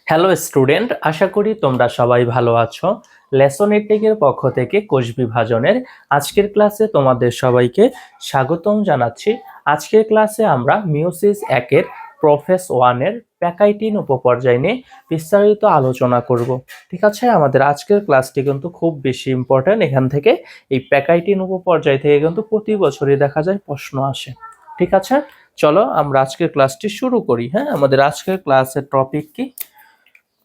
Hello student, আশা করি তোমরা সবাই ভালো আছো। লেসন এটেকের পক্ষ থেকে কোষ বিভাজনের আজকের ক্লাসে তোমাদের সবাইকে স্বাগতম জানাচ্ছি। আজকের ক্লাসে আমরা মিওসিস একের প্রোফেস ওয়ানের প্যাকাইটিন উপপর্যায় নিয়ে বিস্তারিত আলোচনা করব। ঠিক আছে, আমাদের আজকের ক্লাসটি কিন্তু খুব বেশি ইম্পর্টেন্ট। এখান থেকে এই প্যাকাইটিন উপপর্যায় থেকে কিন্তু প্রতি বছরই দেখা যায় প্রশ্ন আসে। ঠিক আছে, চলো আমরা আজকের ক্লাসটি শুরু করি। হ্যাঁ, আমাদের আজকের ক্লাসের টপিক কি?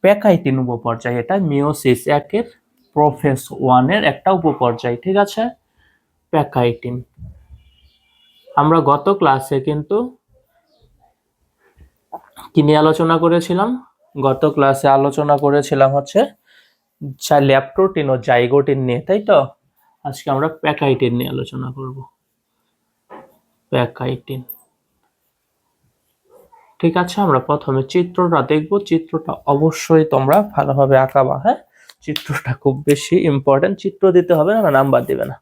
প্যাকাইটিন উপপর্যায়। এটা মিওসিস একের প্রোফেস ওয়ানের একটা উপপর্যায়। ঠিক আছে, প্যাকাইটিন। আমরা গত ক্লাসে কিন্তু কি নিয়ে আলোচনা করেছিলাম? গত ক্লাসে আলোচনা করেছিলাম হচ্ছে ল্যাপ্টোটিন ও জাইগোটিন নিয়ে, তাই তো? আজকে আমরা প্যাকাইটিন নিয়ে আলোচনা করব। প্যাকাইটিন। ঠিক আছে, আমরা প্রথমে চিত্রটা দেখব। চিত্রটা অবশ্যই তোমরা ভালোভাবে আঁকাবা। হ্যাঁ, চিত্রটা খুব বেশি ইম্পর্টেন্ট। চিত্র দিতে হবে না, নাম্বার দিবে না।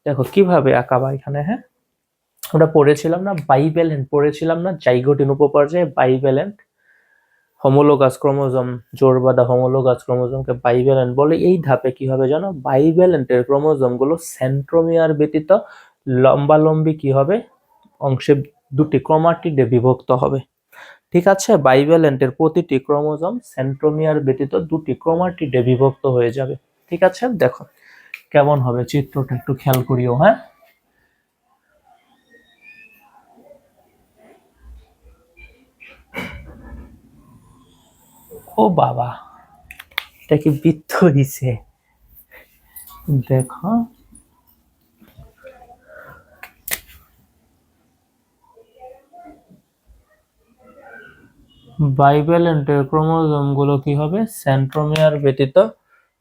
দেখো কিভাবে আঁকাবা এখানে। হ্যাঁ, আমরা পড়েছিলাম না বাইভ্যালেন্ট, পড়েছিলাম না জাইগোটিন উপপর্যায়ে বাইভ্যালেন্ট হোমোলোগাস ক্রোমোজোম, জোড় বাঁধা হোমোলোগাস ক্রোমোজোমকে বাইভ্যালেন্ট বলে। এই ধাপে কি হবে জানো? বাইভ্যালেন্টের ক্রোমোজোম গুলো সেন্ট্রোমিয়ার ব্যতীত লম্বালম্বি কি হবে? অংশে দুটি ক্রোমাটিডে বিভক্ত হবে। ঠিক আছে, বাইভ্যালেন্টের প্রতিটি ক্রোমোজোম সেন্ট্রোমিয়ার ব্যতীত দুটি ক্রোমাটিডে বিভক্ত হয়ে যাবে। ঠিক আছে, দেখো কেমন হবে চিত্রটা একটু খেয়াল করিও। হ্যাঁ, ও বাবা, এটা কি বৃত্ত হইছে? দেখো বাইভ্যালেন্টের ক্রোমোজোম গুলো কি হবে? সেন্ট্রোমিয়ার ব্যতীত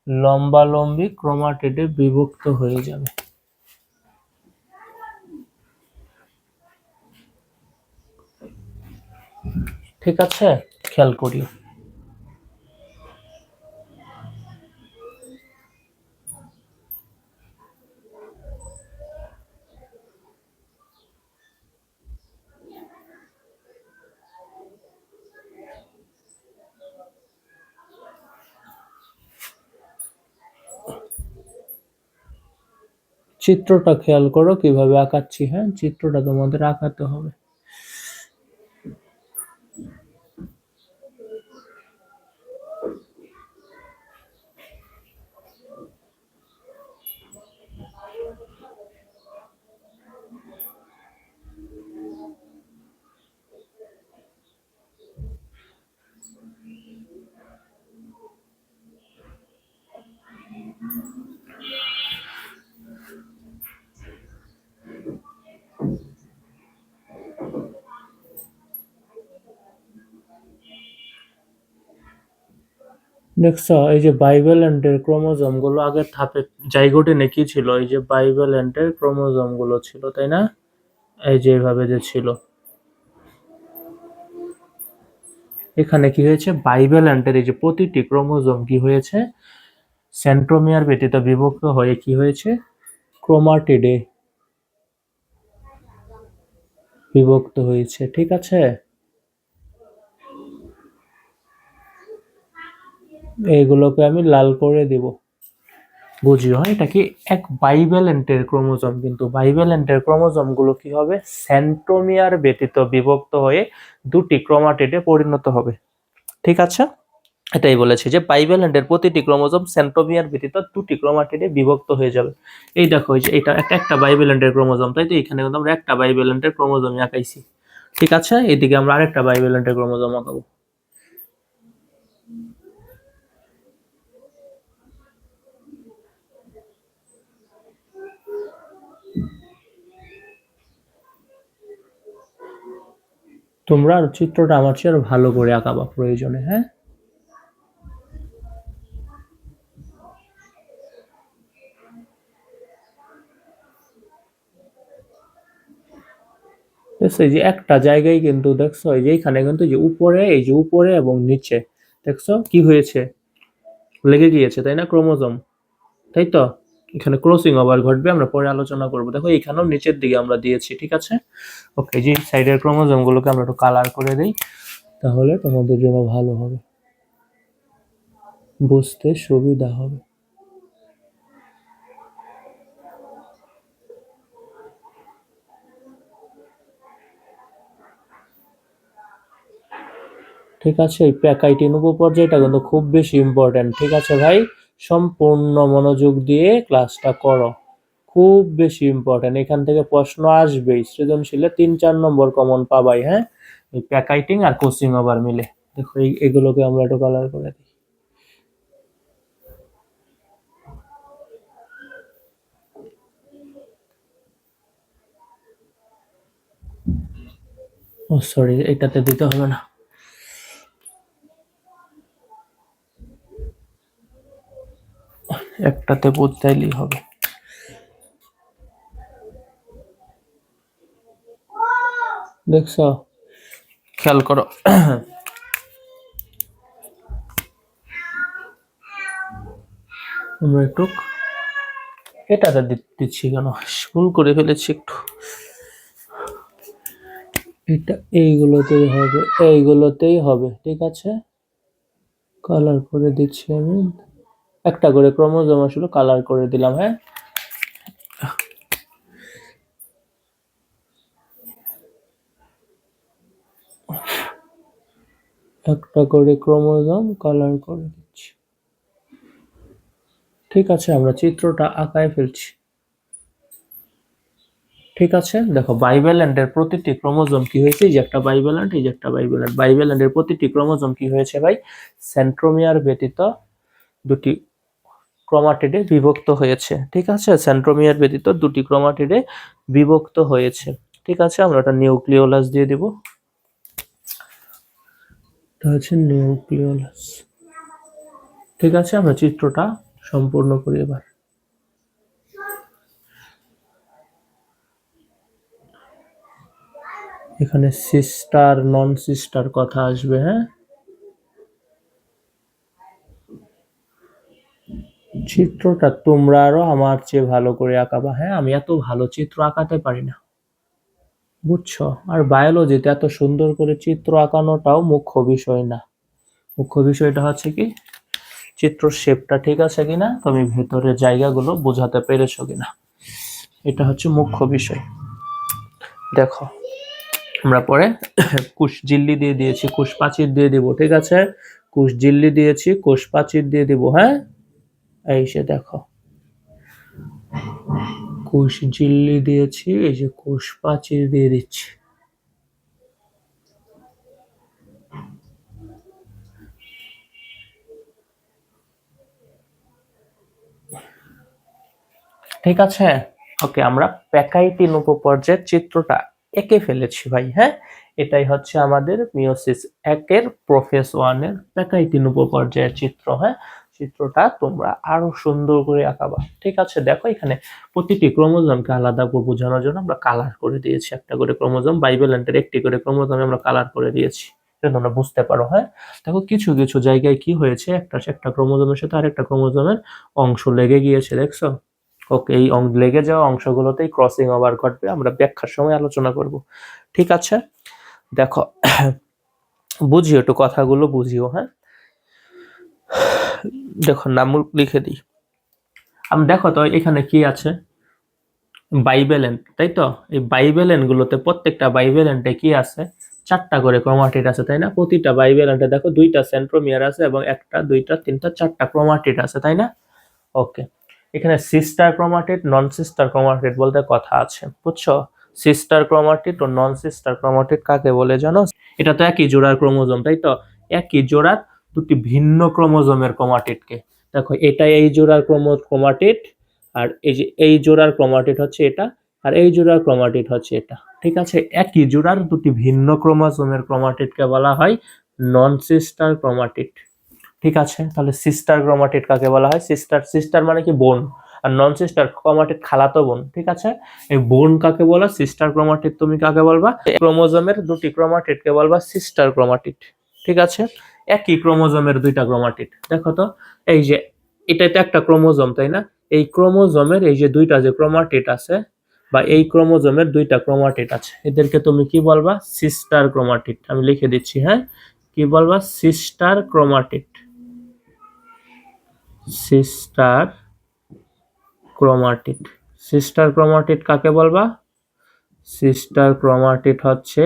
লম্বালম্বি ক্রোমাটিডে বিভক্ত হয়ে যাবে। ঠিক আছে, খেয়াল করিও। চিত্রটা খেয়াল করো কিভাবে আঁকাচ্ছি। হ্যাঁ, চিত্রটা তোমাদের আঁকাতে হবে। দেখছো, এই যে বাইভ্যালেন্টের ক্রোমোজোম গুলো আগের ধাপে জাইগোটিনে কি ছিল? এই যে বাইভ্যালেন্টের ক্রোমোজোম গুলো ছিল, তাই না? এই যে এইভাবে যে ছিল, এখানে কি হয়েছে? বাইভ্যালেন্টের এই যে প্রতিটি ক্রোমোজোম কি হয়েছে? সেন্ট্রোমিয়ার ব্যতীত বিভক্ত হয়ে কি হয়েছে? ক্রোমাটিডে বিভক্ত হয়েছে। ঠিক আছে, এইগুলোকে আমি লাল করে দিব, বুঝিও। হ্যাঁ, এটা কি এক বাইভ্যালেন্টের ক্রোমোজোম, কিন্তু বাইভ্যালেন্টের ক্রোমোজোম গুলো কি হবে? সেন্ট্রোমিয়ার ব্যতীত বিভক্ত হয়ে দুটি ক্রোমাটিডে পরিণত হবে। ঠিক আছে, এটাই বলেছে যে বাইভ্যালেন্টের প্রতিটি ক্রোমোজোম সেন্ট্রোমিয়ার ব্যতীত দুটি ক্রোমাটিডে বিভক্ত হয়ে যাবে। এই দেখো, এই যে এটা একটা বাইভ্যালেন্টের ক্রোমোজোম, তাই তো? এখানে কিন্তু আমরা একটা বাইভ্যালেন্টের ক্রোমোজোম আঁকাইছি। ঠিক আছে, এদিকে আমরা আরেকটা বাইভ্যালেন্টের ক্রোমোজোম আঁকাবো। তোমরা চিত্রটা আমার চেয়ে আরো ভালো করে আঁকাবা প্রয়োজনে। হ্যাঁ, দেখছো এই যে একটা জায়গায় কিন্তু দেখছো এই যে এখানে কিন্তু যে উপরে, এই যে উপরে এবং নিচে দেখছো কি হয়েছে? লেগে গিয়েছে, তাই না? ক্রোমোজোম, তাই তো? এখানে ক্রসিং ওভার ঘটবে, আমরা পরে আলোচনা করব। দেখো এখানেও নিচের দিকে আমরা দিয়েছি। ঠিক আছে, ওকে। যে সাইডের ক্রোমোজোম গুলোকে আমরা একটু কালার করে দেই, তাহলে তোমাদের জন্য ভালো হবে। বুঝতে সুবিধা হবে। ঠিক আছে, এই প্যাকাইটিন উপপর্যায়টা কিন্তু খুব বেশি ইম্পর্টেন্ট। ঠিক আছে ভাই, সম্পূর্ণ মনোযোগ দিয়ে ক্লাসটা করো, খুব বেশি ইম্পর্টেন্ট। এখান থেকে প্রশ্ন আসবেই, সৃজনশীলে 3-4 নম্বর কমন পাবাই। হ্যাঁ, এই প্যাকাইটিং আর কোচিং ওভার মিলে। দেখো এগুলোকে আমরা একটু কালার করে দিই। ও সরি, এটাতে দিতে হবে না। একটাতে বুঝতেইলেই হবে। দেখছো, খেয়াল করো। আমরা একটু এটাতে দিচ্ছি কেন, ভুল করে ফেলেছি একটু। এটা এইগুলোতেই হবে। ঠিক আছে, কালার করে দিচ্ছি আমি। একটা করে ক্রোমোজোম আসলে কালার করে দিলাম। হ্যাঁ, একটা করে ক্রোমোজোম কালার করে দিচ্ছি। ঠিক আছে, আমরা চিত্রটা আঁকায় ফেলছি। ঠিক আছে, দেখো বাইভ্যালেন্টের প্রতিটি ক্রোমোজোম কি হয়েছে, এই যে একটা বাইভ্যালেন্ট, এই যে একটা বাইভ্যালেন্ট। বাইভ্যালেন্টের প্রতিটি ক্রোমোজোম কি হয়েছে ভাই, সেন্ট্রোমিয়ার ব্যতীত দুটি ক্রোমাটিডে বিভক্ত হয়েছে। ঠিক আছে, সেন্ট্রোমিয়ার ব্যতীত দুটি ক্রোমাটিডে বিভক্ত হয়েছে। ঠিক আছে, আমরা একটা নিউক্লিওলাস দিয়ে দিব। এটা হচ্ছে নিউক্লিওলাস। ঠিক আছে, আমরা চিত্রটা সম্পূর্ণ করি এবার। এখানে সিস্টার নন সিস্টার কথা আসবে। হ্যাঁ, চিত্রটা তোমরা আরো আমার চেয়ে ভালো করে আঁকাবা। হ্যাঁ, আমি এত ভালো চিত্র আঁকাতে পারি না, বুঝছো। আর বায়োলজিতে এত সুন্দর করে চিত্র আঁকানোটাও মুখ্য বিষয় না। মুখ্য বিষয়টা হচ্ছে কি, চিত্র শেপটা ঠিক আছে কিনা, তুমি ভেতরের জায়গাগুলো বোঝাতে পেরেছো কিনা, এটা হচ্ছে মুখ্য বিষয়। দেখো, আমরা পরে কুশ ঝিল্লি দিয়ে দিয়েছি, কোষ প্রাচীর দিয়ে দিব। ঠিক আছে, কোষ ঝিল্লি দিয়েছি, কোষ প্রাচীর দিয়ে দিব। হ্যাঁ, এই সে দেখো, কোষ ঝিল্লি দিয়েছি, এই যে কোষ প্রাচীর দিয়ে দিচ্ছি। ঠিক আছে, ওকে, আমরা প্যাকাইটিন উপপর্যায়ের চিত্রটা এঁকে ফেলেছি ভাই। হ্যাঁ, এটাই হচ্ছে আমাদের মিওসিস একের প্রোফেজ 1-এর প্যাকাইটিন উপপর্যায়ের চিত্র। হ্যাঁ, চিত্রটা তোমরা আরো সুন্দর করে আঁকাবা। ঠিক আছে, দেখো এখানে প্রতিটি ক্রোমোজোমকে আলাদা করে বোঝানোর জন্য আমরা কালার করে দিয়েছি। একটা করে ক্রোমোজোম, বাইভ্যালেন্টের একটি করে ক্রোমোজোমে আমরা কালার করে দিয়েছি, এটা তোমরা বুঝতে পারো। হ্যাঁ, দেখো কিছু কিছু জায়গায় কি হয়েছে, একটা ক্রোমোজোমের সাথে আরেকটা ক্রোমোজোমের অংশ লেগে গিয়েছে, দেখছো। ওকে, এই লেগে যাওয়া অংশগুলোতেই ক্রসিং ওভার ঘটবে, আমরা ব্যাখ্যার সময় আলোচনা করব। ঠিক আছে, দেখো বুঝিও, একটু কথাগুলো বুঝিও। হ্যাঁ, দেখো নাম লিখে দিই আমি। দেখো তো এখানে কি আছে, বাইভ্যালেন্ট, তাই তো। এই বাইভ্যালেন্ট গুলোতে প্রত্যেকটা বাইভ্যালেন্টে কি আছে, 4টা করে ক্রোমাটিড আছে, তাই না। প্রতিটা বাইভ্যালেন্টে দেখো 2টা সেন্ট্রোমিয়ার আছে এবং 1টা 2টা 3টা 4টা ক্রোমাটিড আছে, তাই না। ওকে, এখানে sister chromatid non sister chromatid বলতে কথা আছে, বুঝছো। সিস্টার ক্রোমাটিড ও নন সিস্টার ক্রোমাটিড কাকে বলে জানো, এটা তো একই জোড়ার ক্রোমোজোম, তাই তো। একই জোড়ার দুটি ভিন্ন ক্রোমোজোমের ক্রোমাটিডকে, দেখো এটা এই জোড়ার ক্রোমাটিড, আর এই যে এই জোড়ার ক্রোমাটিড হচ্ছে এটা, আর এই জোড়ার ক্রোমাটিড হচ্ছে এটা। ঠিক আছে, একই জোড়ার দুটি ভিন্ন ক্রোমোজোমের ক্রোমাটিডকে বলা হয় নন সিস্টার ক্রোমাটিড। ঠিক আছে, তাহলে সিস্টার ক্রোমাটিড কাকে বলা হয়, সিস্টার, সিস্টার মানে কি বোন, আর নন সিস্টার ক্রোমাটিড খালাতো বোন। ঠিক আছে, এই বোন কাকে বলা, সিস্টার ক্রোমাটিড, তুমি কাকে বলবা, ক্রোমোজোমের দুটি ক্রোমাটিডকে বলবা সিস্টার ক্রোমাটিড। ঠিক আছে, একই ক্রোমোজোমের 2টা ক্রোমাটিড, দেখো তো, এই যে এটাতে একটা ক্রোমোজোম, তাই না। এই ক্রোমোজোমের এই যে 2টা যে ক্রোমাটিড আছে, বা এই ক্রোমোজোমের 2টা ক্রোমাটিড আছে, এদেরকে তুমি কি বলবা, সিস্টার ক্রোমাটিড। আমি লিখে দিচ্ছি। হ্যাঁ, কি বলবা, sister chromatid. Sister chromatid. Sister chromatid কাকে বলবা? সিস্টার ক্রোমাটিড হচ্ছে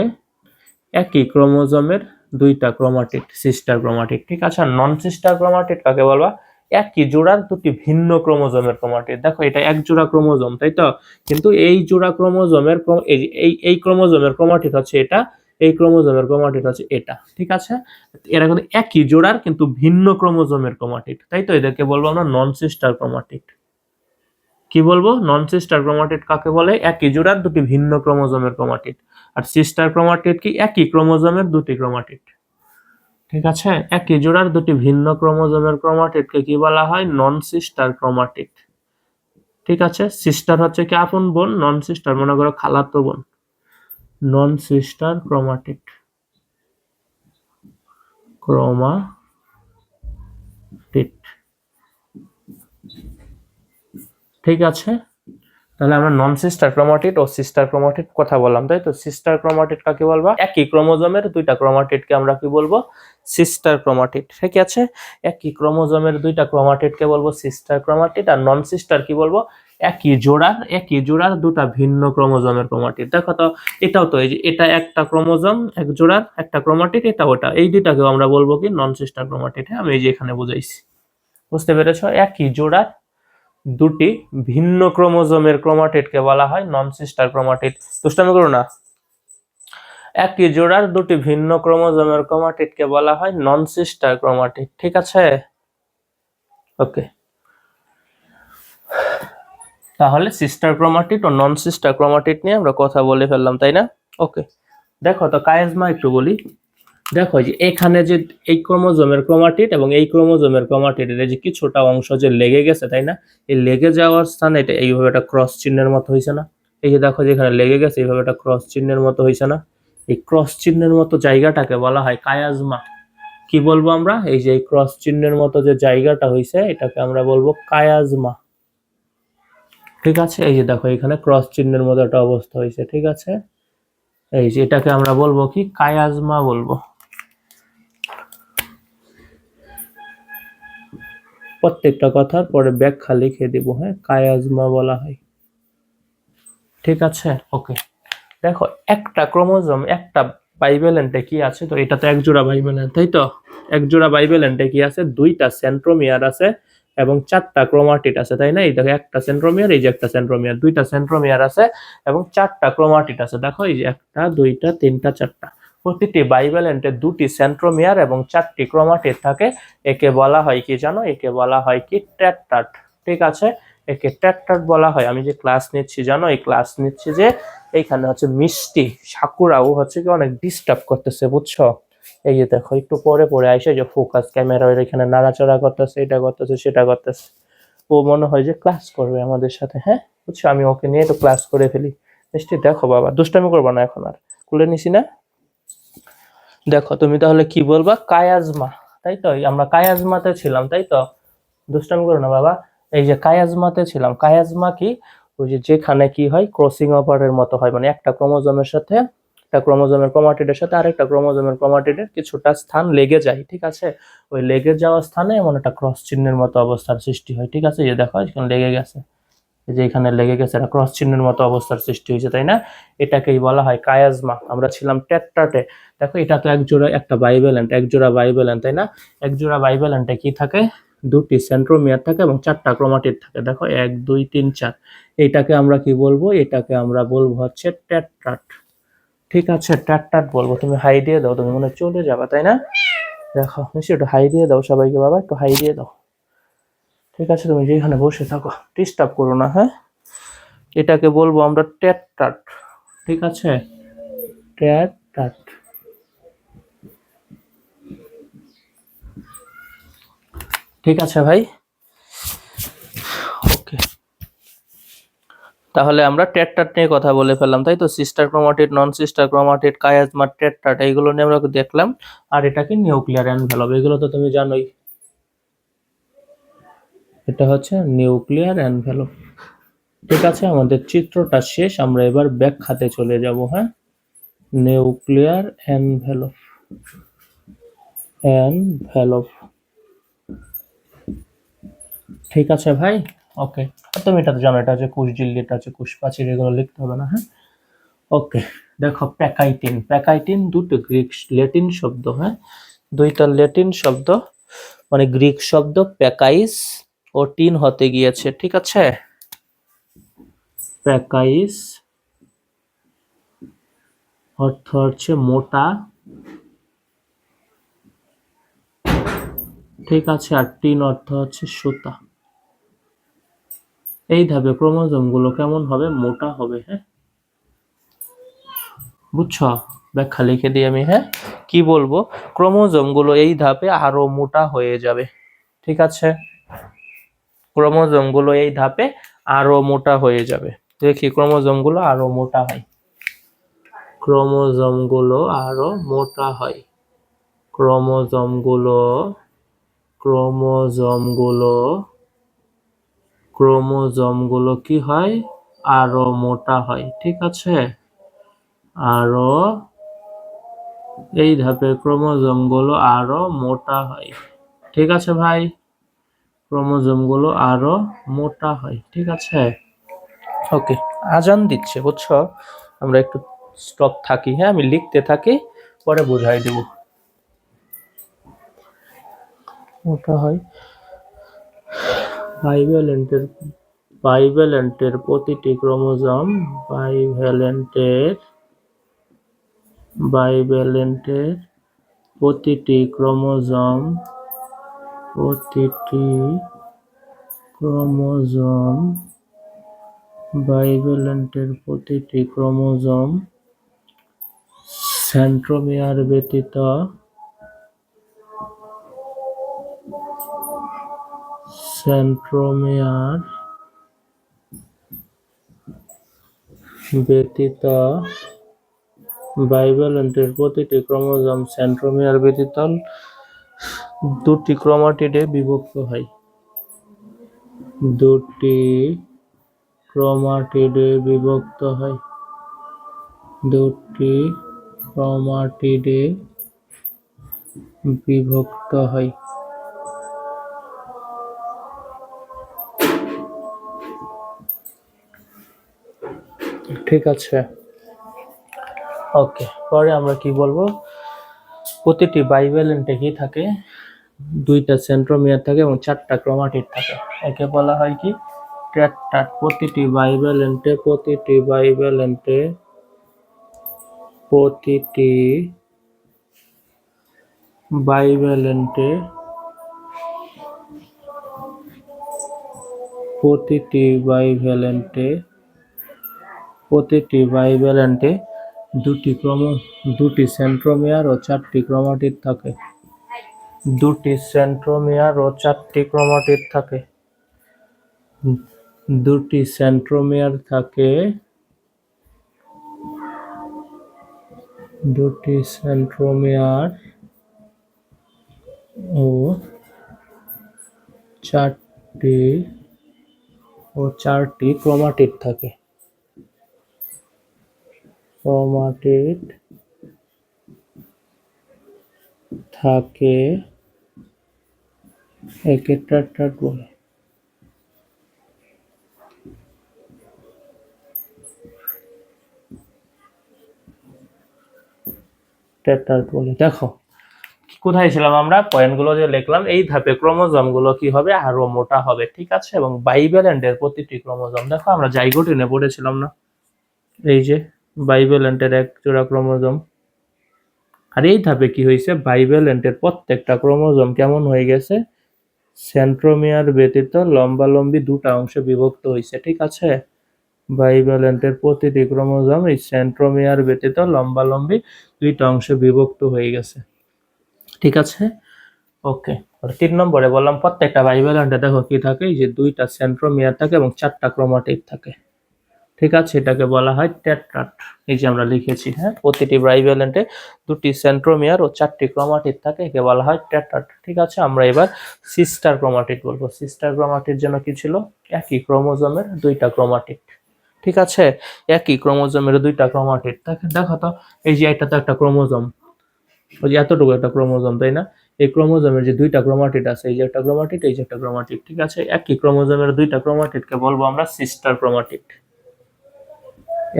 একই ক্রোমোজোমের দুইটা ক্রোমাটিড, সিস্টার ক্রোমাটিড। ঠিক আছে, নন সিস্টার ক্রোমাটিড কাকে বলবা? একই জোড়ার দুটি ভিন্ন ক্রোমোজোমের ক্রোমাটিড। দেখো এটা এক জোড়া ক্রোমোজোম, তাই তো, কিন্তু এই জোড়া ক্রোমোজোমের এই ক্রোমোজোমের ক্রোমাটিড হচ্ছে এটা, এই ক্রোমোজোমের ক্রোমাটিড হচ্ছে এটা। ঠিক আছে, এরা কিন্তু একই জোড়ার কিন্তু ভিন্ন ক্রোমোজোমের ক্রোমাটিড, তাই তো, এদেরকে বলবো আমরা নন সিস্টার ক্রোমাটিড। কি বলবো? নন সিস্টার ক্রোমাটিড কাকে বলে? একই জোড়ার দুটি ভিন্ন ক্রোমোজোমের ক্রোমাটিড। আর সিস্টার ক্রোমাটিড কি? একই ক্রোমোজোমের দুটি ক্রোমাটিড। ঠিক আছে, একই জোড়ার দুটি ভিন্ন ক্রোমোজোমের ক্রোমাটিডকে কি বলা হয়? নন সিস্টার ক্রোমাটিড। ঠিক আছে, সিস্টার হচ্ছে কি? আপন বোন, নন সিস্টার মনে করো খালাতো বোন। নন সিস্টার ক্রোমাটিড, ক্রোমাটিড। ঠিক আছে, তাহলে আমরা নন সিস্টার ক্রোমাটিড ও সিস্টার ক্রোমাটিড কথা বললাম, তাই তো। সিস্টার ক্রোমাটিড কাকে বলবা? একই ক্রোমোজোমের দুইটা ক্রোমাটিডকে আমরা কি বলবো? Sister chromatid. ঠিক আছে, একই ক্রোমোজোমের দুইটা ক্রোমাটিডকে বলবো সিস্টার ক্রোমাটিড। আর নন সিস্টার কি বলবো? একই জোড়ার দুটা ভিন্ন ক্রোমোজোমের ক্রোমাটিড। দেখো তো, এটাও তো, এই যে এটা একটা ক্রোমোজোম, এক জোড়ার একটা ক্রোমাটিড, এটা ওটা, এই দুইটাকেও আমরা বলবো কি? নন সিস্টার ক্রোমাটিড। হ্যাঁ, আমি এই যে এখানে বুঝাইছি, বুঝতে পেরেছো? একই জোড়ার দুটি ভিন্ন ক্রোমোজোমের ক্রোমাটিডকে বলা হয় নন সিস্টার ক্রোমাটিড। দুষ্টামি করো না। একই জোড়ার দুটি ভিন্ন ক্রোমোজোমের ক্রোমাটিডকে বলা হয় নন সিস্টার ক্রোমাটিড। ঠিক আছে, ওকে। তাহলে সিস্টার ক্রোমাটিড ও নন সিস্টার ক্রোমাটিড নিয়ে আমরা কথা বলে ফেললাম, তাই না? ওকে, দেখো তো কায়েজমা একটু বলি। দেখো যে এখানে যে এই ক্রোমোজোমের ক্রোমাটিড এবং এই ক্রোমোজোমের ক্রোমাটিডের যে কিছুটা অংশ যে লেগে গেছে, তাই না? এই লেগে যাওয়ার স্থানে এটা এইভাবে একটা ক্রস চিহ্নের মতো হয়েছে না? এই যে দেখো যেখানে লেগে গেছে এইভাবে একটা ক্রস চিহ্নের মতো হয়েছে না? এই ক্রস চিহ্নের মতো জায়গাটাকে বলা হয় কায়াজমা। কি বলবো আমরা? এই যে ক্রস চিহ্নের মতো যে জায়গাটা হয়েছে এটাকে আমরা বলবো কায়াজমা। ঠিক আছে, এই যে দেখো এখানে ক্রস চিহ্নের মতো একটা অবস্থা হয়েছে। ঠিক আছে, এই যে এটাকে আমরা বলবো কি? কায়াজমা বলবো। প্রত্যেকটা কথার পরে ব্যাখ্যা লিখে দিব। হ্যাঁ, কায়াজমা বলা হয়। ঠিক আছে, ওকে। দেখো একটা ক্রোমোজোম, একটা বাইভ্যালেন্টে কি আছে? তো এটা তো এক জোড়া বাইভ্যালেন্ট, তাই তো। এক জোড়া বাইভ্যালেন্টে কি আছে? দুইটা সেন্ট্রোমিয়ার আছে এবং চারটা ক্রোমাটিড আছে, তাই না? এই দেখো একটা সেন্ট্রোমিয়ার, এই যে একটা সেন্ট্রোমিয়ার, দুইটা সেন্ট্রোমিয়ার আছে এবং চারটা ক্রোমাটিড আছে। দেখো এই যে একটা, দুইটা, তিনটা, চারটা। প্রতিটি বাইভ্যালেন্টে দুটি সেন্ট্রোমিয়ার এবং চারটি ক্রোমাটিড থাকে। একে বলা হয় কি জানো? একে বলা হয় কি? টেট্রাড। ঠিক আছে, একে টেট্রাড বলা হয়। আমি যে ক্লাস নিচ্ছি জানো, এই ক্লাস নিচ্ছি যে এইখানে হচ্ছে মিষ্টি সাকুরাও হচ্ছে কি অনেক ডিস্টার্ব করতেছে, বুঝছো? এই যে দেখো একটু পরে পরে আইসে যে ফোকাস ক্যামেরা এখানে নাড়াচাড়া করতেছে, এটা করতেছে, সেটা করতেছে। ও মনে হয় যে ক্লাস করবে আমাদের সাথে। হ্যাঁ, বুঝছো, আমি ওকে নিয়ে একটু ক্লাস করে ফেলি। মিষ্টি দেখো বাবা, দুষ্টামি করবো না এখন আর, খুলে নিছি না? দেখো তুমি তাহলে কি বলবা? কায়াজমা, তাই তো। আমরা কায়াজমাতে ছিলাম, তাই তো। দুষ্টামি করো না বাবা। এই যে কায়াজমাতে ছিলাম। কায়াজমা কি? ওই যে যেখানে কি হয়? ক্রসিং ওভারের মতো হয়, মানে একটা ক্রোমোজোমের সাথে, একটা ক্রোমোজোমের ক্রোমাটিডের সাথে আরেকটা ক্রোমোজোমের ক্রোমাটিডের কিছুটা স্থান লেগে যায়। ঠিক আছে, ওই লেগে যাওয়া স্থানে এমন একটা ক্রস চিহ্নের মতো অবস্থার সৃষ্টি হয়। ঠিক আছে, এই যে দেখো এখানে লেগে গেছে, এই যে এখানে লেগে গেছে, একটা ক্রস চিহ্নের মতো অবস্থার সৃষ্টি হয়েছে, তাই না? এটাকেই বলা হয় কায়াজমা। আমরা ছিলাম টেট্রাটে। দেখো এটা তো এক জোড়া, একটা বাইভ্যালেন্ট, এক জোড়া বাইভ্যালেন্ট, তাই না? এক জোড়া বাইভ্যালেন্টে কি থাকে? দুটি সেন্ট্রোমিয়ার থাকে এবং চারটা ক্রোমাটিড থাকে। দেখো 1 2 3 4। এইটাকে আমরা কি বলবো? এটাকে আমরা বলবো হচ্ছে টেট্রাট। ঠিক আছে, টেট্রাট বলবো। তুমি হাই দিয়ে দাও, তুমি মনে হয় চলে যাবা, তাই না? দেখো নিশ্চয়ই একটু হাই দিয়ে দাও সবাইকে, বাবা একটু হাই দিয়ে দাও। ঠিক আছে, তুমি যেখানে বসে থাকো, ডিস্টার্ব করো না। হ্যাঁ, এটাকে বলবো আমরা টেট্রাট। ঠিক আছে, টেট্রাট। ঠিক আছে ভাই, ওকে। তাহলে আমরা টেট্রাট নিয়ে কথা বলে ফেললাম, তাই তো। Sister chromatid, non sister chromatid, chiasma, tetrad, এইগুলো নিয়ে আমরা দেখলাম। আর এটা কি? Nuclear envelope. এগুলো তো তুমি জানোই, এটা হচ্ছে নিউক্লিয়ার এনভেলপ। ঠিক আছে, আমাদের চিত্রটা শেষ, আমরা এবার ব্যাখ্যাতে চলে যাব। হ্যাঁ, নিউক্লিয়ার এনভেলপ, এনভেলপ। ঠিক আছে ভাই, ওকে। তুমি এটা তো জানো, এটা হচ্ছে কোষঝিল্লি, এটা হচ্ছে কোষপ্রাচীর, এগুলো লিখতে হবে না, হ্যাঁ। ওকে, দেখো প্যাকাইটিন। প্যাকাইটিন দুটো গ্রিক ল্যাটিন শব্দ, হ্যাঁ, দুইটা ল্যাটিন শব্দ, মানে গ্রিক শব্দ প্যাকাইস ও টিন হতে গিয়েছে, ঠিক আছে। প্যাকাইস অর্থ হচ্ছে মোটা, ঠিক আছে, আর টিন অর্থ হচ্ছে সুতা। এই ধাপে ক্রোমোজোম গুলো কেমন হবে? মোটা হবে, হ্যাঁ, বুঝছো? ব্যাখ্যা লিখে দিই আমি, হ্যাঁ। কি বলবো? ক্রোমোজোম গুলো এই ধাপে আরো মোটা হয়ে যাবে, ঠিক আছে। ক্রোমোজোম গুলো এই ধাপে আরো মোটা হয়ে যাবে। দেখি ক্রোমোজোম গুলো আরো মোটা হয়, ক্রোমোজোম গুলো আরো মোটা হয়, ক্রোমোজোম গুলো, ক্রোমোজোম গুলো, ক্রোমোজোম গুলো কি হয়? আরো মোটা হয়, ঠিক আছে। আরো, এই ধাপে ক্রোমোজোম গুলো আরো মোটা হয়, ঠিক আছে ভাই। ক্রোমোজোম গুলো আরো মোটা হয়, ঠিক আছে। ওকে, আজান দিচ্ছে, বুঝছো? আমরা একটু স্টপ থাকি, হ্যাঁ, আমি লিখতে থাকি, পরে বুঝাই দেব। মোটা হয়, বাইভ্যালেন্টের, বাইভ্যালেন্টের প্রতিটি ক্রোমোজোম, বাইভ্যালেন্টের, বাইভ্যালেন্টের প্রতিটি ক্রোমোজোম, প্রতিটি ক্রোমোজোম, বাইভ্যালেন্টের প্রতিটি ক্রোমোজোম সেন্ট্রোমিয়ার ব্যতীত, সেন্ট্রোমিয়ার ব্যতীত, বাইভ্যালেন্টের প্রতিটি ক্রোমোজোম সেন্ট্রোমিয়ার ব্যতীত দুটি ক্রোমাটিডে বিভক্ত হয়, দুটি ক্রোমাটিডে বিভক্ত হয়, দুটি ক্রোমাটিডে বিভক্ত হয়। ঠিক আছে, ওকে। পরে আমরা কি বলবো? প্রতিটি বাইভ্যালেন্টে কি থাকে? দুইটা সেন্ট্রোমিয়ার থাকে এবং চারটা ক্রোমাটিড থাকে, একে বলা হয় কি? টেট্রাড। প্রতিটি বাইভ্যালেন্টে, প্রতিটি বাইভ্যালেন্টে, প্রতিটি বাইভ্যালেন্টে, প্রতিটি বাইভ্যালেন্টে, প্রতিটি বাইভ্যালেন্টে দুটি সেন্ট্রোমিয়ার ও চারটি ক্রোমাটিড থাকে, দুটি সেন্ট্রোমিয়ার ও চারটি ক্রোমাটিড থাকে, দুটি সেন্ট্রোমিয়ার থাকে, দুটি সেন্ট্রোমিয়ার ও চারটি চারটি ক্রোমাটিড থাকে, ক্রোমাটিড থাকে, একে টেট্রাড বলে। টেট্রাড বলে। দেখো কোথায় ছিলাম আমরা? পয়েন্টগুলো যে লিখলাম, এই ধাপে ক্রোমোজোম গুলো কি হবে? আরো মোটা হবে, ঠিক আছে। এবং বাইভ্যালেন্টের প্রতিটি ক্রোমোজোম, দেখো আমরা জাইগোটিনে পড়েছিলাম না, এই যে বাইভ্যালেন্টের এক জোড়া ক্রোমোজোম, আর এই ধাপে কি হয়েছে? বাইভ্যালেন্টের প্রত্যেকটা ক্রোমোজোম কেমন হয়ে গেছে? সেন্ট্রোমিয়ার ব্যতীত লম্বালম্বি দুটা অংশে বিভক্ত হয়েছে, ঠিক আছে। বাইভ্যালেন্টের প্রতিটি ক্রোমোজোম এই সেন্ট্রোমিয়ার ব্যতীত লম্বালম্বি দুইটা অংশে বিভক্ত হয়ে গেছে, ঠিক আছে। ওকে, 3 নম্বরে বললাম প্রত্যেকটা বাইভ্যালেন্টে দেখো কি থাকে? এই যে দুইটা সেন্ট্রোমিয়ার থাকে এবং চারটা ক্রোমাটিড থাকে, ঠিক আছে। এটাকে বলা হয় টেট্রাড। এই যে আমরা লিখেছি, হ্যাঁ, প্রতিটি বাইভ্যালেন্টে দুটি সেন্ট্রোমিয়ার ও চারটি ক্রোমাটিড থাকে, একে বলা হয় টেট্রাড, ঠিক আছে। আমরা এবার সিস্টার ক্রোমাটিড বলবো। সিস্টার ক্রোমাটিড যেন কি ছিল? একই ক্রোমোজোমের দুইটা ক্রোমাটিড, ঠিক আছে। একই ক্রোমোজোমের দুইটা ক্রোমাটিড থাকে। দেখো তো, এই যে এটা তো একটা ক্রোমোজোম, ওই যে এতটুকু একটা ক্রোমোজোম, তাই না? এই ক্রোমোজোমের যে দুইটা ক্রোমাটিড আছে, এই যে একটা ক্রোমাটিড, এই যে একটা ক্রোমাটিড, ঠিক আছে? একই ক্রোমোজোমের দুইটা ক্রোমাটিডকে বলবো আমরা সিস্টার ক্রোমাটিড।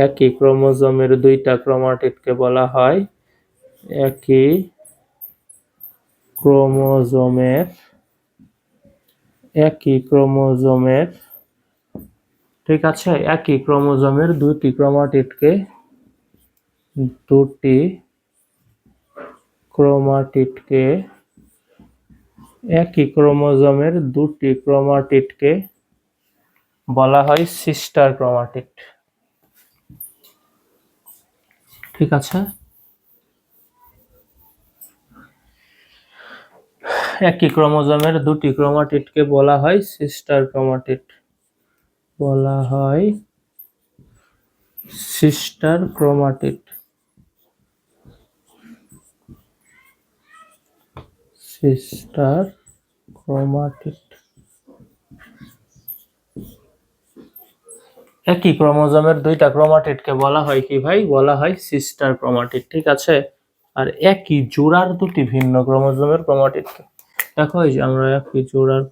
একই ক্রোমোজোমের দুইটা ক্রোমাটিডকে বলা হয় একই ক্রোমোজোমের একই ক্রোমোজোমের ঠিক আছে, একই ক্রোমোজোমের দুটি ক্রোমাটিডকে দুটি ক্রোমাটিডকে একই ক্রোমোজোমের দুটি ক্রোমাটিডকে বলা হয় সিস্টার ক্রোমাটিড। ঠিক আছে, একই ক্রোমোজোমের দুটি ক্রোমাটিডকে বলা হয় সিস্টার ক্রোমাটিড, বলা হয় সিস্টার ক্রোমাটিড, সিস্টার ক্রোমাটিড। একই ক্রোমোজোমের দুইটা ক্রোমাটিডকে বলা হয় কি ভাই? বলা হয় সিস্টার ক্রোমাটিড। ঠিক আছে, আর একই জোড়ার দুটি ভিন্ন ক্রোমোজোমের ক্রোমাটিডকে, দেখো এই যে আমরা একই জোড়ার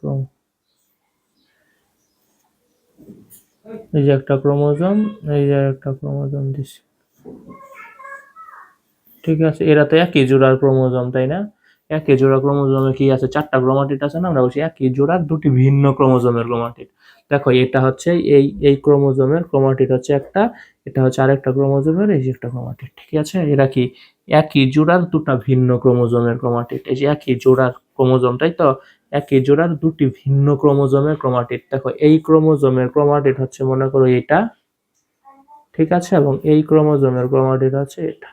এই যে একটা ক্রোমোজোম, এই যে একটা ক্রোমোজোম দিছি, ঠিক আছে? এরা তো একই জোড়ার ক্রোমোজোম, তাই না? একই জোড়া ক্রোমোজোমে কি আছে? চারটা ক্রোমাটিড আছে না? আমরা বলছি একই জোড়ার দুটি ভিন্ন ক্রোমোজোমের ক্রোমাটিড। দেখো এটা হচ্ছে এই ক্রোমোজোমের ক্রোমাটিড হচ্ছে একটা, এটা হচ্ছে আরেকটা ক্রোমোজোমের এই যে একটা ক্রোমাটিড, ঠিক আছে? এরা কি একই জোড়ার দুটা ভিন্ন ক্রোমোজোমের ক্রোমাটিড। এই যে একই জোড়ার ক্রোমোজোম, তাই তো? একই জোড়ার দুটি ভিন্ন ক্রোমোজোমের ক্রোমাটিড। দেখো এই ক্রোমোজোমের ক্রোমাটিড হচ্ছে মনে করো এটা, ঠিক আছে? এবং এই ক্রোমোজোমের ক্রোমাটিড হচ্ছে এটা,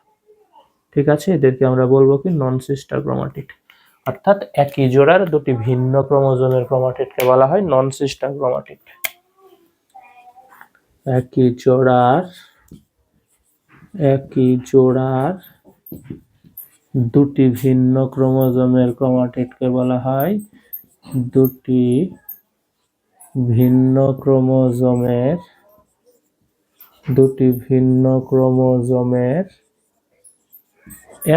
ঠিক আছে? এদেরকে আমরা বলবো কি? নন সিস্টার ক্রোমাটিড। অর্থাৎ একই জোড়ার দুটি ভিন্ন ক্রোমোজোমের ক্রোমাটিডকে বলা হয় নন সিস্টার ক্রোমাটিড। একই জোড়ার দুটি ভিন্ন ক্রোমোজোমের ক্রোমাটিডকে বলা হয় দুটি ভিন্ন ক্রোমোজোমের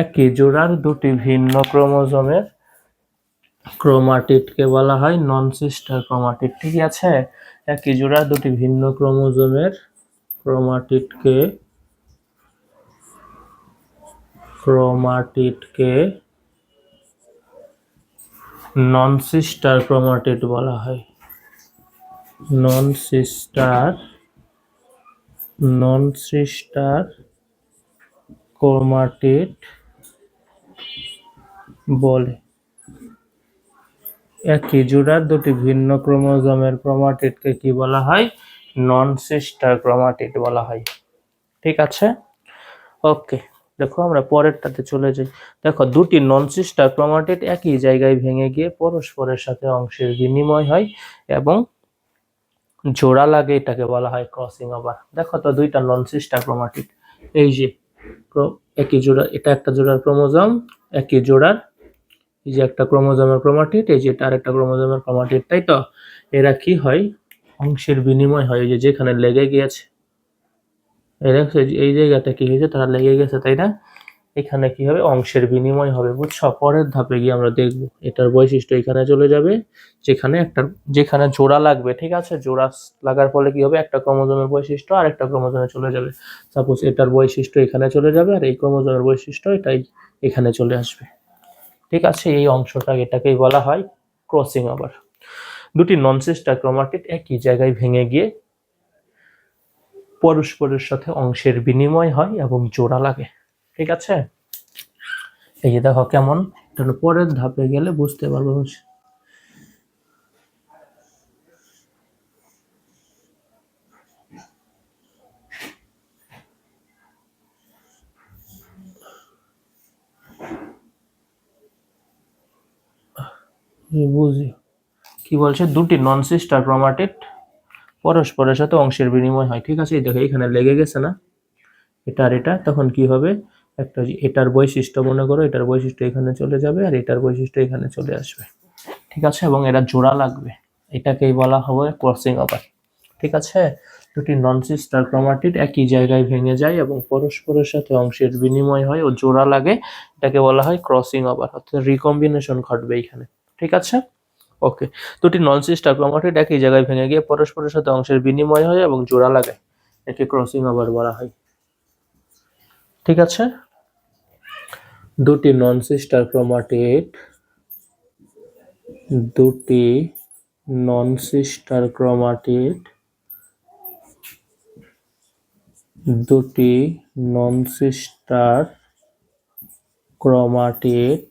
একই জোড়ার দুটি ভিন্ন ক্রোমোজোমের ক্রোমাটিডকে বলা হয় নন সিস্টার ক্রোমাটিড। ঠিক আছে, একই জোড়ার দুটি ভিন্ন ক্রোমোজোমের ক্রোমাটিডকে নন সিস্টার ক্রোমাটিড বলা হয়। নন সিস্টার ক্রোমাটিড বলে। একই জোড়ার দুটি ভিন্ন ক্রোমোজোমের ক্রোমাটিডকে কি বলা হয়? নন সিস্টার ক্রোমাটিড বলা হয়। ঠিক আছে, ওকে। দেখো আমরা পরেরটাতে চলে যাই। দেখো দুটি নন সিস্টার ক্রোমাটিড একই জায়গায় ভেঙে গিয়ে পরস্পরের সাথে অংশের বিনিময় হয় এবং জোড়া লাগে, এটাকে বলা হয় ক্রসিং ওভার। দেখো তো দুইটা নন সিস্টার ক্রোমাটিড, এই যে একই জোড়া, এটা একটা জোড়ার ক্রোমোজোম, একই জোড়ার, এই যে একটা ক্রোমোজোমের ক্রোমাটিড, এই যে এটা আরেকটা ক্রোমোজোমের ক্রোমাটিড, তাই তো? এরা কি হয়? অংশের বিনিময় হয়। এই যে যেখানে লেগে গিয়েছে, এই জায়গাটা কি হয়েছে? তারা লেগে গেছে, তাই না? এখানে কি হবে? অংশের বিনিময় হবে। বুঝছো? পরের ধাপে গিয়ে আমরা দেখবো এটার বৈশিষ্ট্য এখানে চলে যাবে, যেখানে জোড়া লাগবে, ঠিক আছে? জোড়া লাগার ফলে কি হবে? একটা ক্রোমোজোমের বৈশিষ্ট্য আরেকটা ক্রোমোজোমে চলে যাবে। সাপোজ এটার বৈশিষ্ট্য এখানে চলে যাবে আর এই ক্রোমোজোমের বৈশিষ্ট্য এটাই এখানে চলে আসবে। ঠিক আছে, এই অংশটা এটাকেই বলা হয় ক্রসিং ওভার। দুটি নন সিস্টার ক্রোমাটিড একই জায়গায় ভেঙে গিয়ে পরস্পরের সাথে অংশের বিনিময় হয় এবং জোড়া লাগে। ঠিক আছে, এই যে দেখো কেমন, তাহলে পরের ধাপে গেলে বুঝতে পারবো। বুঝি কি বলছে? দুটি নন সিস্টার ক্রোমাটিড পরস্পরের সাথে অংশের বিনিময় হয়। ঠিক আছে, এই দেখো এখানে লেগে গেছে না এটা আর এটা, তখন কি হবে? একটা এটার বৈশিষ্ট্য মনে করো, এটার বৈশিষ্ট্য এখানে চলে যাবে আর এটার বৈশিষ্ট্য এখানে চলে আসবে। ঠিক আছে, এবং এরা জোড়া লাগবে, এটাকেই বলা হবে ক্রসিং ওভার। ঠিক আছে, দুটি নন সিস্টার ক্রোমাটিড একই জায়গায় ভেঙে যায় এবং পরস্পরের সাথে অংশের বিনিময় হয় ও জোড়া লাগে, এটাকে বলা হয় ক্রসিং ওভার, অর্থাৎ রিকম্বিনেশন ঘটবে এখানে। ঠিক আছে, ওকে। দুটি নন সিস্টার ক্রোমাটিড একই জায়গায় ভেঙে গিয়ে পরস্পরের সাথে অংশের বিনিময় হয় এবং জোড়া লাগে, একে ক্রসিং ওভার বলা হয়। ঠিক আছে, দুটি নন সিস্টার ক্রোমাটিড দুটি নন সিস্টার ক্রোমাটিড দুটি নন সিস্টার ক্রোমাটিড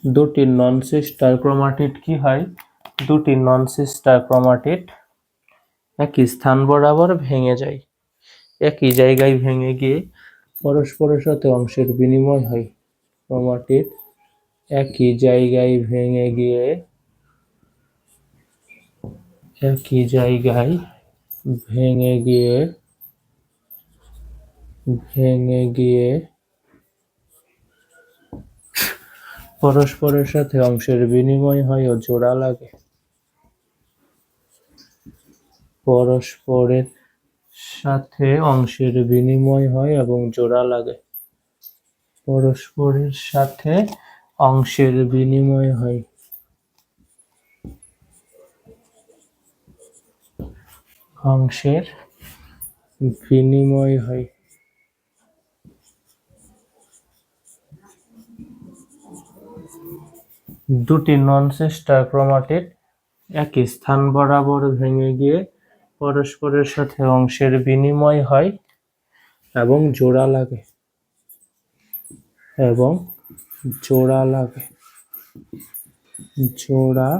দুটি নন সিস্টার ক্রোমাটিড কি হয়? দুটি নন সিস্টার ক্রোমাটিড একই স্থান বরাবর ভেঙে যায়, একই জায়গায় ভেঙে গিয়ে পরস্পরের সাথে অংশের বিনিময় হয়। ক্রোমাটিড একই জায়গায় ভেঙে গিয়ে একই জায়গায় ভেঙে গিয়ে ভেঙে গিয়ে পরস্পরের সাথে অংশের বিনিময় হয় ও জোড়া লাগে। পরস্পরের সাথে অংশের বিনিময় হয় এবং জোড়া লাগে। পরস্পরের সাথে অংশের বিনিময় হয়। অংশের বিনিময় হয়। দুটি নন সিস্টার ক্রোমাটিড একই স্থান বরাবর ভেঙে গিয়ে পরস্পরের সাথে অংশের বিনিময় হয় এবং জোড়া লাগে এবং জোড়া লাগে জোড়া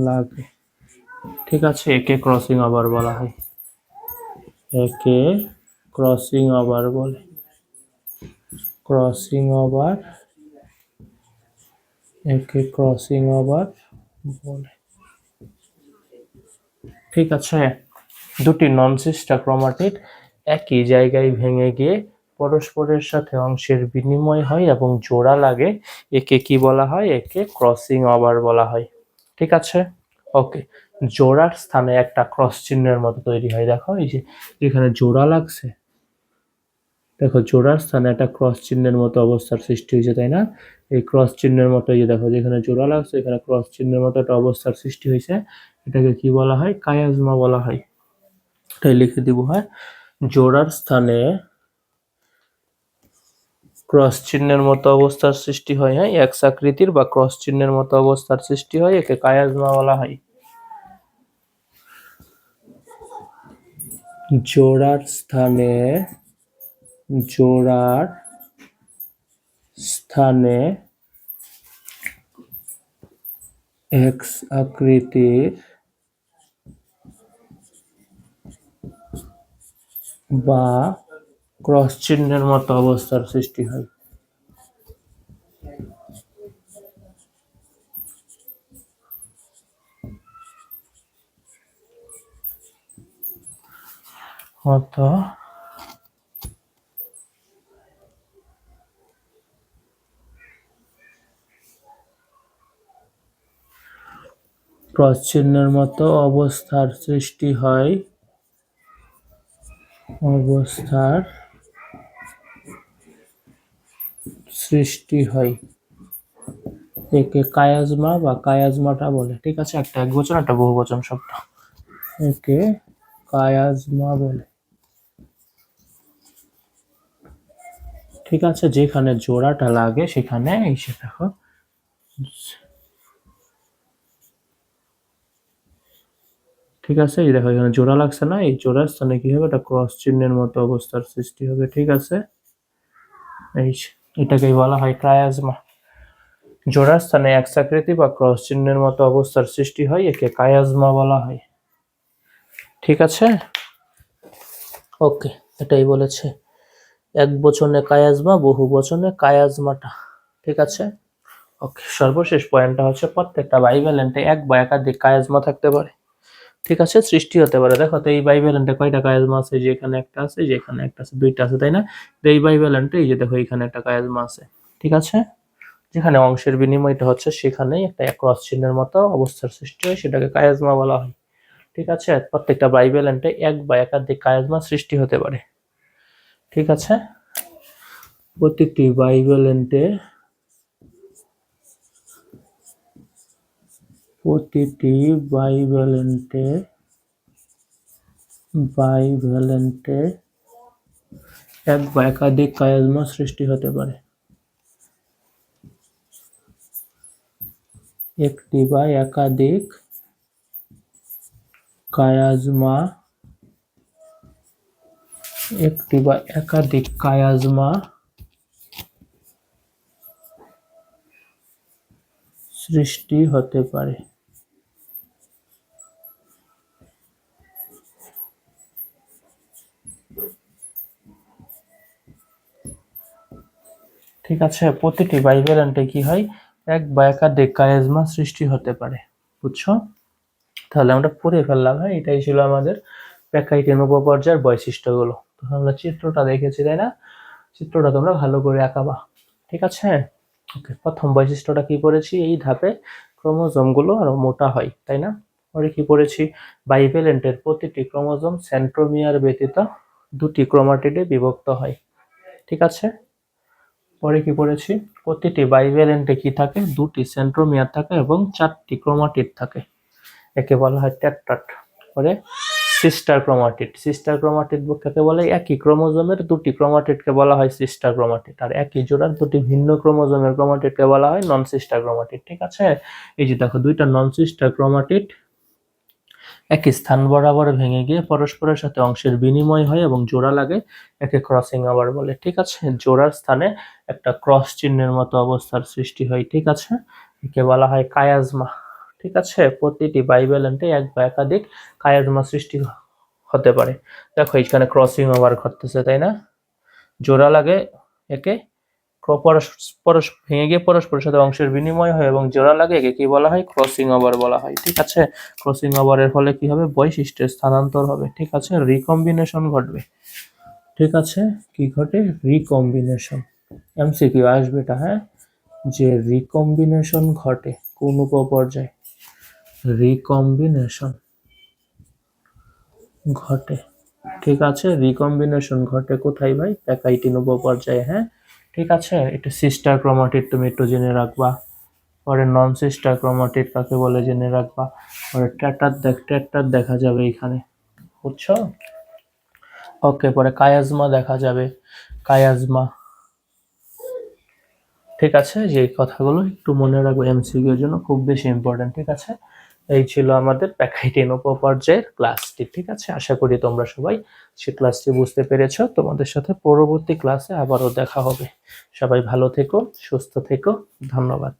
লাগে ঠিক আছে, একে ক্রসিং ওভার বলা হয়। একে ক্রসিং ওভার বলে। ক্রসিং ওভার, একে ক্রসিং ওভার বলে। ঠিক আছে, দুটি নন সিস্টার ক্রোমাটিড একই জায়গায় ভেঙে গিয়ে পরস্পরের সাথে অংশের বিনিময় হয় এবং জোড়া লাগে, একে কি বলা হয়? একে ক্রসিং ওভার বলা হয়। ঠিক আছে, ওকে। জোড়ার স্থানে একটা ক্রস চিহ্নের মতো তৈরি হয়, দেখো এই যে যেখানে জোড়া লাগছে, দেখো জোড়ার স্থানে একটা ক্রস চিহ্নের মতো অবস্থার সৃষ্টি হয়েছে, তাই না? এই ক্রস চিহ্নের মতো, এই যে দেখো যেখানে জোড়া লাগছে এখানে ক্রস চিহ্নের মতো একটা অবস্থার সৃষ্টি হয়েছে, এটাকে কি বলা হয়? কায়াজমা বলা হয়। এটাই লিখে দিব। হ্যাঁ, জোড়ার স্থানে ক্রস চিহ্নের মতো অবস্থার সৃষ্টি হয়, হ্যাঁ, এক্স আকৃতির বা ক্রস চিহ্নের মতো অবস্থার সৃষ্টি হয়, একে কায়াজমা বলা হয়। জোড়ার স্থানে জোড়ার স্থানে এক্স আকৃতির বা ক্রস চিহ্নের মতো অবস্থার সৃষ্টি হয়। মতো ক্রস চিহ্নের মতো অবস্থার সৃষ্টি হয়, অবস্থার সৃষ্টি হয়, একে কায়াজমা বা কায়াজমাটা বলে। ঠিক আছে, একটা একবচন একটা বহুবচন শব্দ, একে কায়াজমা বলে। ঠিক আছে, যেখানে জোড়াটা লাগে সেখানে এসে দেখো, ঠিক আছে, এই দেখো এখানে জোড়া লাগছে না, এই জোড়ার স্থানে কি হবে? একটা ক্রস চিহ্নের মতো অবস্থার সৃষ্টি হবে। ঠিক আছে, এই এটাকেই বলা হয় কায়াজমা। জোড়ার স্থানে এক্স আকৃতি বা ক্রস চিহ্নের মতো অবস্থার সৃষ্টি হয়, একে কায়াজমা বলা হয়। ঠিক আছে, ওকে, এটাই বলেছে। এক বচনে কায়াজমা, বহু বচনে কায়াজমাটা। ঠিক আছে, ওকে। সর্বশেষ পয়েন্টটা হচ্ছে প্রত্যেকটা বাইভ্যালেন্টে এক বা একাধিক কায়াজমা থাকতে পারে। ঠিক আছে, সৃষ্টি হতে পারে। দেখো তো এই বাইভ্যালেন্টে কয়টা কায়াজমা আছে? যে এখানে একটা আছে, যে এখানে একটা আছে, দুইটা আছে, তাই না? এই বাইভ্যালেন্টে এই যে দেখো এখানে একটা কায়াজমা আছে। ঠিক আছে, যেখানে অংশের বিনিময়টা হচ্ছে সেখানেই একটা ক্রস চিহ্নের মতো অবস্থার সৃষ্টি হয়, সেটাকে কায়াজমা বলা হয়। ঠিক আছে, প্রত্যেকটা বাইভ্যালেন্টে এক বা একাধিক কায়াজমা সৃষ্টি হতে পারে। ঠিক আছে, প্রত্যেকটি বাইভ্যালেন্টে এক বা একাধিক কায়াজমা সৃষ্টি হতে পারে। একটি বা একাধিক কায়াজমা সৃষ্টি হতে পারে। ঠিক আছে, প্রতিটি বাইভ্যালেন্টে কি হয়, এক বা একাধিক কায়াজমা সৃষ্টি হতে পারে। বুঝছো? তাহলে আমরা পড়ে ফেললাম। হ্যাঁ, এটাই ছিল আমাদের প্যাকাইটিন উপপর্যায়ের বৈশিষ্ট্যগুলো। তো আমরা চিত্রটা দেখেছি, তাই না? চিত্রটা তোমরা ভালো করে আঁকাবা। ঠিক আছে, ওকে। প্রথম বৈশিষ্ট্যটা কি পড়েছি, এই ধাপে ক্রোমোজোমগুলো আরো মোটা হয়, তাই না? পরে কি পড়েছি, বাইভ্যালেন্টের প্রতিটি ক্রোমোজোম সেন্ট্রোমিয়ার ব্যতীত দুটি ক্রোমাটিডে বিভক্ত হয়। ঠিক আছে, পরে কি পড়েছি, প্রতিটি বাইভ্যালেন্টে কি থাকে, দুটি সেন্ট্রোমিয়ার থাকে এবং 4টি ক্রোমাটিড থাকে, একে বলা হয় টেট্রাড। পরে সিস্টার ক্রোমাটিড কাকে বলে, একই ক্রোমোজোমের দুটি ক্রোমাটিডকে বলা হয় সিস্টার ক্রোমাটিড, আর একই জোড়ার দুটি ভিন্ন ক্রোমোজোমের ক্রোমাটিডকে বলা হয় নন সিস্টার ক্রোমাটিড। ঠিক আছে, এই যে দেখো, দুইটা নন সিস্টার ক্রোমাটিড একই স্থান বরাবর ভেঙে গিয়ে পরস্পরের সাথে অংশের বিনিময় হয় এবং জোড়া লাগে, একে ক্রসিং ওভার বলে। ঠিক আছে, জোড়ার স্থানে একটা ক্রস চিহ্নের মতো অবস্থার সৃষ্টি হয়। ঠিক আছে, একে বলা হয় কায়াজমা। ঠিক আছে, প্রতিটি বাইভ্যালেন্টে এক বা একাধিক কায়াজমা সৃষ্টি হতে পারে। দেখো এখানে ক্রসিং ওভার ঘটতেছে, তাই না? জোড়া লাগে, একে ভেঙে গিয়ে পরস্পরের সাথে অংশের বিনিময় হয় এবং জোড়া লাগে, একে কি বলা হয়, ক্রসিং ওভার বলা হয়। ঠিক আছে, ক্রসিং ওভারের ফলে কি হবে, বৈশিষ্ট্যের স্থানান্তর হবে। ঠিক আছে, রিকম্বিনেশন ঘটবে। ঠিক আছে, কি ঘটে, রিকম্বিনেশন। এমসিকিউ আসবে এটা, হ্যাঁ, যে রিকম্বিনেশন ঘটে কোন উপপর্যায়ে, রিকম্বিনেশন ঘটে। ঠিক আছে, রিকম্বিনেশন ঘটে কোথায় ভাই, প্যাকাইটিন উপপর্যায়ে। হ্যাঁ, ঠিক আছে, এটা সিস্টার ক্রোমাটিড তুমি একটু জেনে রাখবা। পরে নন সিস্টার ক্রোমাটিড কাকে বলে জেনে রাখবা। পরে টেট্রাড দেখা যাবে এখানে, বুঝছো? ওকে, পরে কায়াজমা দেখা যাবে, কায়াজমা। ঠিক আছে, যে কথাগুলো একটু মনে রাখবো এমসিকিউ এর জন্য, খুব বেশি ইম্পর্টেন্ট। ঠিক আছে, এই ছিল আমাদের প্যাকাইটিন উপপর্যায়ের ক্লাসটি। ঠিক আছে, আশা করি তোমরা সবাই সে ক্লাসটি বুঝতে পেরেছো। তোমাদের সাথে পরবর্তী ক্লাসে আবারও দেখা হবে। সবাই ভালো থেকো, সুস্থ থেকো, ধন্যবাদ।